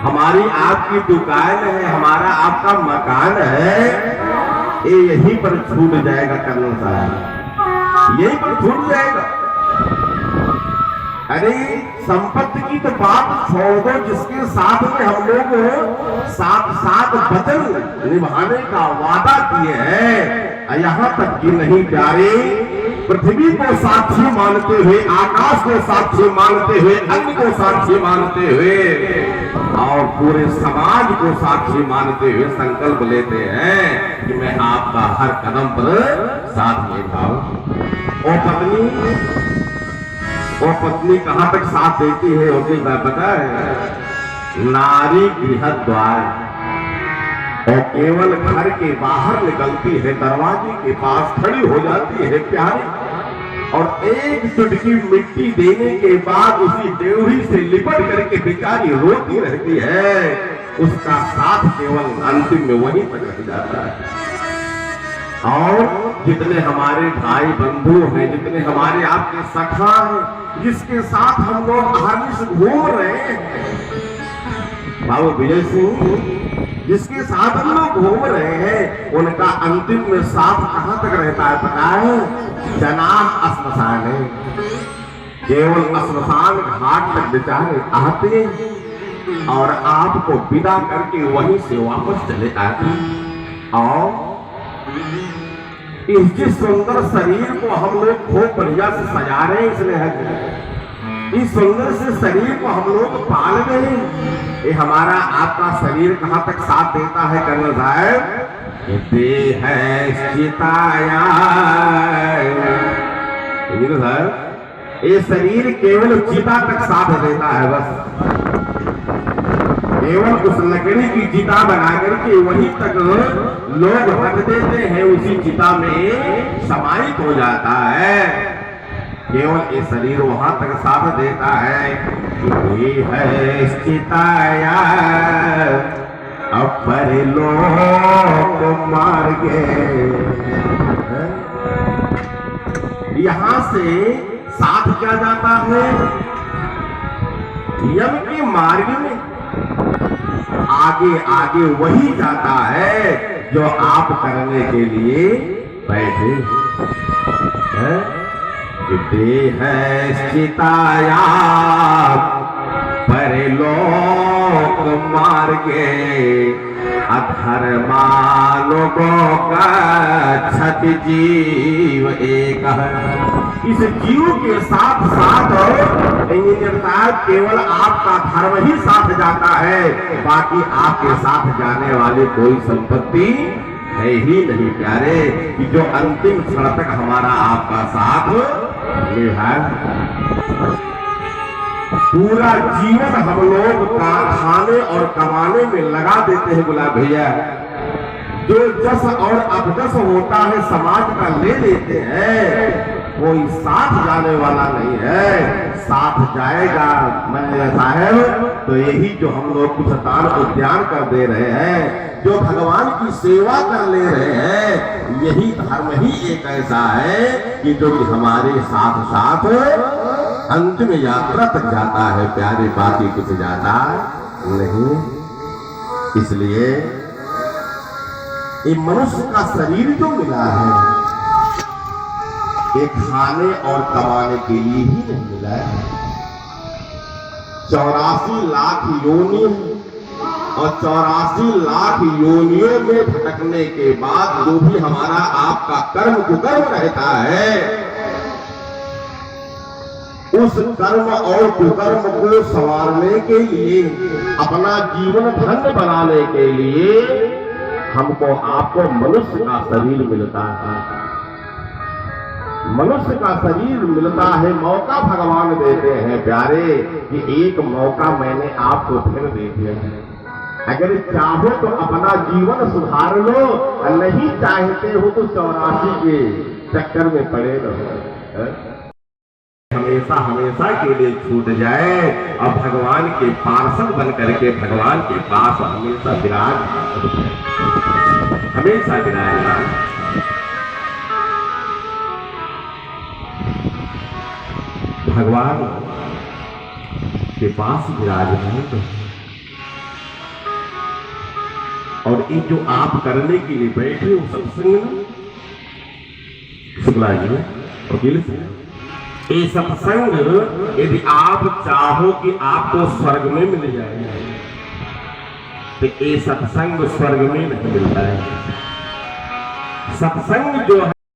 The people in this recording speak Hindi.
हमारी आपकी दुकान है, हमारा आपका मकान है, ये यहीं पर छूट जाएगा कर्नल साहब, यहीं पर छूट जाएगा। अरे संपत्ति की तो बात छोड़ दो, जिसके साथ में हम लोग साथ साथ वचन निभाने का वादा किए हैं, यहाँ तक कि नहीं प्यारे, पृथ्वी को साक्षी मानते हुए, आकाश को साक्षी मानते हुए, अग्नि को साक्षी मानते हुए और पूरे समाज को साक्षी मानते हुए संकल्प लेते हैं कि मैं आपका हर कदम पर साथ निभाऊं। ओ पत्नी कहां तक साथ देती है, होगी पता है? नारी गृह द्वार, और केवल घर के बाहर निकलती है, दरवाजे के पास खड़ी हो जाती है प्यारी, और एक चुटकी मिट्टी देने के बाद उसी देवड़ी से लिपट करके बेचारी रोती रहती है। उसका साथ केवल अंतिम में वहीं तक रह जाता है। और जितने हमारे भाई बंधु हैं, जितने हमारे आपके सखा हैं, जिसके साथ हम लोग हमेशा घूम रहे हैं, बाबू विजय सिंह, जिसके साथ हम लोग घूम रहे हैं, उनका अंतिम में साथ कहां तक रहता है पता है? जनाब श्मशान है। केवल श्मशान घाट तक बेचारे आते और आपको विदा करके वहीं से वापस चले आते। और इस जिस सुंदर शरीर को हम लोग खूब बढ़िया से सजा रहे हैं, इसलिए इस सुंदर से शरीर को हम लोग पाल रहे हैं, ये हमारा आपका शरीर कहां तक साथ देता है कर्नल साहब? देह चिताया सर, ये शरीर केवल चिता तक साथ देता है, बस केवल उस लकड़ी की चिता बना करके वहीं तक लोग रख देते हैं, उसी चिता में समाहित हो जाता है। केवल ये शरीर वहां तक साथ देता है कि है चिताया अपर लोक मार्गे। यहां से साथ क्या जाता है? यम के मार्ग में आगे आगे वही जाता है जो आप करने के लिए बैठे हैं। देह चिताया परलोक मार्गे अधर्मानुगो का क्षति जीव एक। इस जीव के साथ साथ इंजीनियर साहब केवल आपका धर्म ही साथ जाता है, बाकी आपके साथ जाने वाली कोई संपत्ति है ही नहीं प्यारे, कि जो अंतिम क्षण तक हमारा आपका साथ निभाए। पूरा जीवन हम लोग खाने और कमाने में लगा देते हैं गुलाब भैया, जो जस और अपजस होता है समाज का ले लेते हैं, कोई साथ जाने वाला नहीं है। साथ जाएगा मैं साहब तो यही जो हम लोग कुछ दान उद्यान कर दे रहे हैं, जो भगवान की सेवा कर ले रहे हैं, यही धर्म ही एक ऐसा है कि जो कि हमारे साथ साथ अंतिम यात्रा तक जाता है प्यारे, बाकी कुछ जाता नहीं। इसलिए ये मनुष्य का शरीर जो मिला है, ये खाने और कमाने के लिए ही नहीं मिला है। 84 लाख योनि और 84 लाख योनियों में भटकने के बाद जो भी हमारा आपका कर्म कुकर्म रहता है, उस कर्म और कुकर्म को संवारने के लिए, अपना जीवन धन्य बनाने के लिए हमको आपको मनुष्य का शरीर मिलता है। मनुष्य का शरीर मिलता है, मौका भगवान देते हैं प्यारे कि एक मौका मैंने आपको फिर दे दिया है, अगर चाहो तो अपना जीवन सुधार लो, नहीं चाहते हो तो 84 के चक्कर में पड़े रहो, हमेशा हमेशा के लिए छूट जाए और भगवान के पार्षद बन करके भगवान के पास हमेशा हमेशा विराजमान। भगवान के पास विराजमान और ये जो आप करने के लिए बैठे हो सत्संग ना, शुक्ला जी वकील से, ये सत्संग यदि आप चाहो कि आपको स्वर्ग में मिल जाए तो ये सत्संग स्वर्ग में नहीं मिलता है। सत्संग जो है